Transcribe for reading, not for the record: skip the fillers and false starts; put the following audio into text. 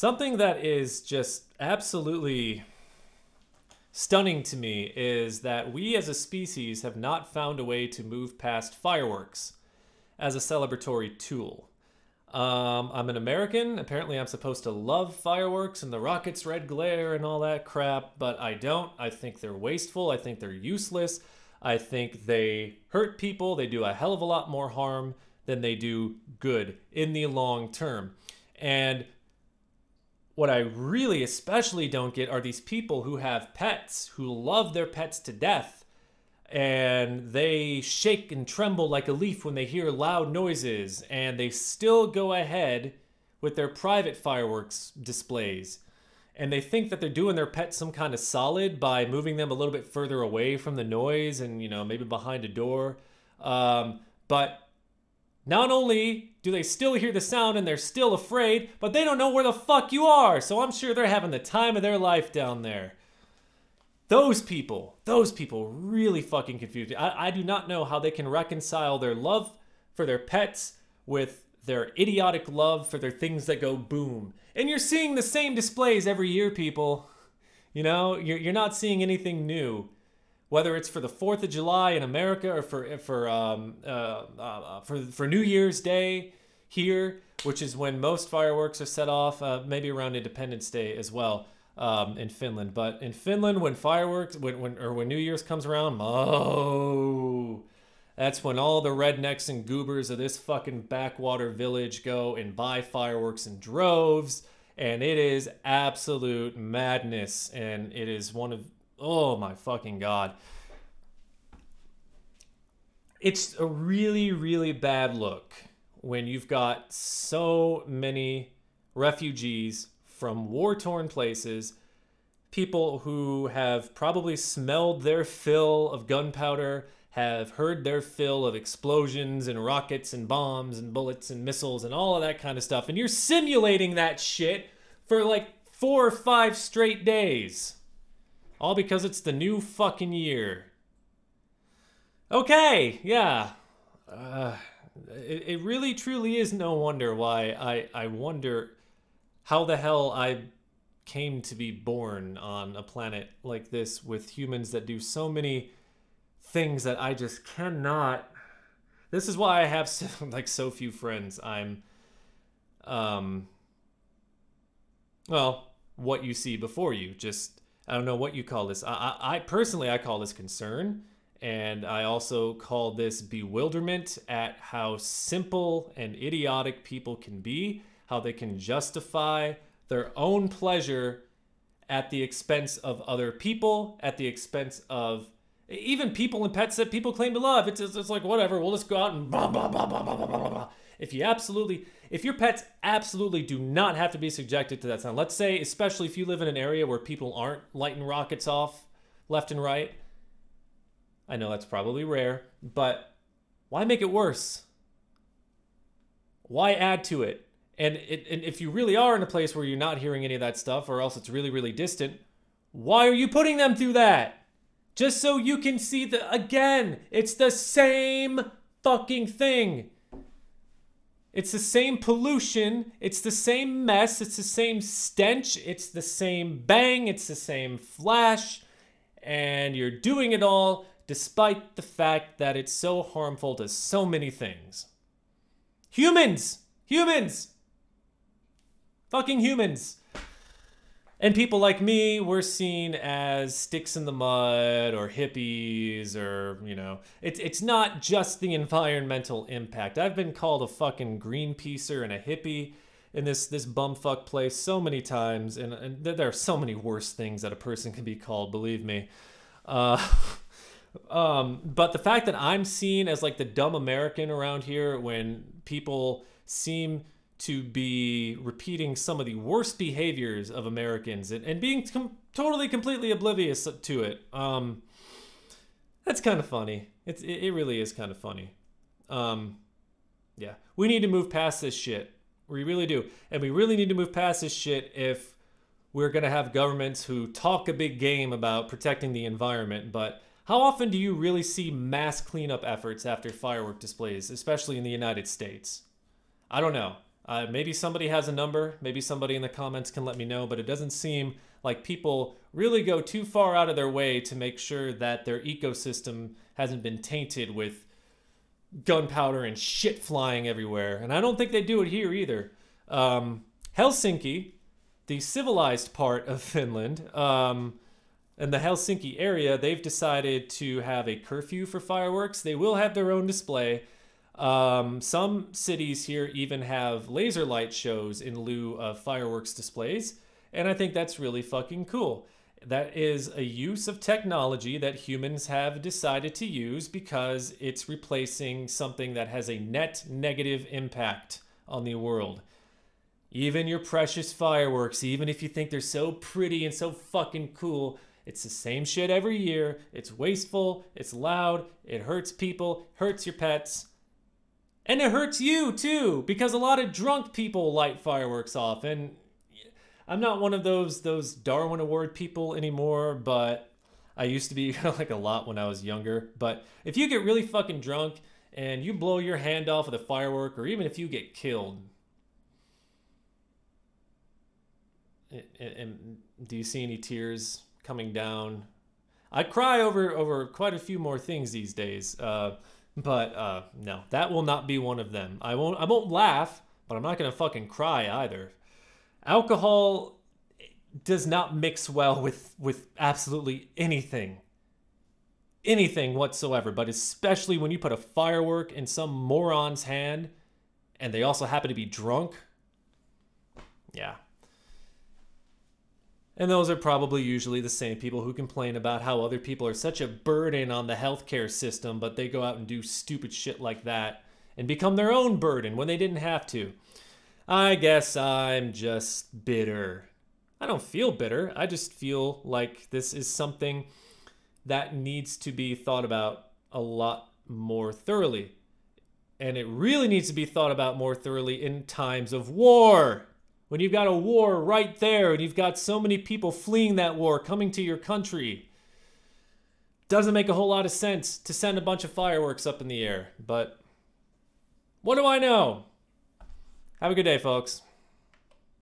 Something that is just absolutely stunning to me is that we as a species have not found a way to move past fireworks as a celebratory tool. I'm an American. Apparently, I'm supposed to love fireworks and the rocket's red glare and all that crap, but I don't. I think they're wasteful. I think they're useless. I think they hurt people. They do a hell of a lot more harm than they do good in the long term. And what I really especially don't get are these people who have pets, who love their pets to death, and they shake and tremble like a leaf when they hear loud noises, and they still go ahead with their private fireworks displays. And they think that they're doing their pet some kind of solid by moving them a little bit further away from the noise and, you know, maybe behind a door. But not only do they still hear the sound and they're still afraid, but they don't know where the fuck you are. So I'm sure they're having the time of their life down there. Those people really fucking confuse me. I do not know how they can reconcile their love for their pets with their idiotic love for their things that go boom. And you're seeing the same displays every year, people. You know, you're not seeing anything new. Whether it's for the 4th of July in America or for New Year's Day here, which is when most fireworks are set off, maybe around Independence Day as well. In Finland, but in Finland, when fireworks, when New Year's comes around, that's when all the rednecks and goobers of this fucking backwater village go and buy fireworks in droves, and it is absolute madness, and it is one of, oh my fucking god. It's a really, really bad look when you've got so many refugees from war-torn places, people who have probably smelled their fill of gunpowder, have heard their fill of explosions and rockets and bombs and bullets and missiles and all of that kind of stuff, and you're simulating that shit for like 4 or 5 straight days. All because it's the new fucking year. Okay, yeah. It really truly is no wonder why I wonder how the hell I came to be born on a planet like this with humans that do so many things that I just cannot. This is why I have so few friends. I'm, well, what you see before you. Just, I don't know what you call this. I personally, I call this concern. And I also call this bewilderment at how simple and idiotic people can be. How they can justify their own pleasure at the expense of other people, at the expense of even people and pets that people claim to love. It's like, whatever, we'll just go out and blah, blah, blah, blah, blah, blah, blah, blah. If your pets absolutely do not have to be subjected to that sound. Let's say, especially if you live in an area where people aren't lighting rockets off left and right. I know that's probably rare, but why make it worse? Why add to it? And if you really are in a place where you're not hearing any of that stuff, or else it's really, really distant, why are you putting them through that? Just so you can see again, it's the same fucking thing. It's the same pollution, it's the same mess, it's the same stench, it's the same bang, it's the same flash, and you're doing it all despite the fact that it's so harmful to so many things. Humans! Fucking humans. And people like me, we're seen as sticks in the mud or hippies or, you know, it's not just the environmental impact. I've been called a fucking Greenpeacer and a hippie in this bumfuck place so many times, and there are so many worse things that a person can be called, believe me. But the fact that I'm seen as like the dumb American around here when people seem to be repeating some of the worst behaviors of Americans and being totally, completely oblivious to it. That's kind of funny. It really is kind of funny. Yeah, we need to move past this shit. We really do. And we really need to move past this shit if we're going to have governments who talk a big game about protecting the environment. But how often do you really see mass cleanup efforts after firework displays, especially in the United States? I don't know. Maybe somebody has a number. Maybe somebody in the comments can let me know, but it doesn't seem like people really go too far out of their way to make sure that their ecosystem hasn't been tainted with gunpowder and shit flying everywhere. And I don't think they do it here either. Helsinki, the civilized part of Finland, in the Helsinki area, they've decided to have a curfew for fireworks. They will have their own display. Some cities here even have laser light shows in lieu of fireworks displays, and I think that's really fucking cool. That is a use of technology that humans have decided to use because it's replacing something that has a net negative impact on the world. Even your precious fireworks, even if you think they're so pretty and so fucking cool, it's the same shit every year. It's wasteful, it's loud, it hurts people, hurts your pets. And it hurts you too, because a lot of drunk people light fireworks off. And I'm not one of those Darwin Award people anymore, but I used to be like a lot when I was younger. But if you get really fucking drunk and you blow your hand off with a firework, or even if you get killed, and do you see any tears coming down? I cry over quite a few more things these days. But no, that will not be one of them. I won't laugh, but I'm not gonna fucking cry either. Alcohol does not mix well with absolutely anything whatsoever, but especially when you put a firework in some moron's hand and they also happen to be drunk. Yeah. And those are probably usually the same people who complain about how other people are such a burden on the healthcare system, but they go out and do stupid shit like that and become their own burden when they didn't have to. I guess I'm just bitter. I don't feel bitter. I just feel like this is something that needs to be thought about a lot more thoroughly. And it really needs to be thought about more thoroughly in times of war. When you've got a war right there and you've got so many people fleeing that war, coming to your country, doesn't make a whole lot of sense to send a bunch of fireworks up in the air. But what do I know? Have a good day, folks.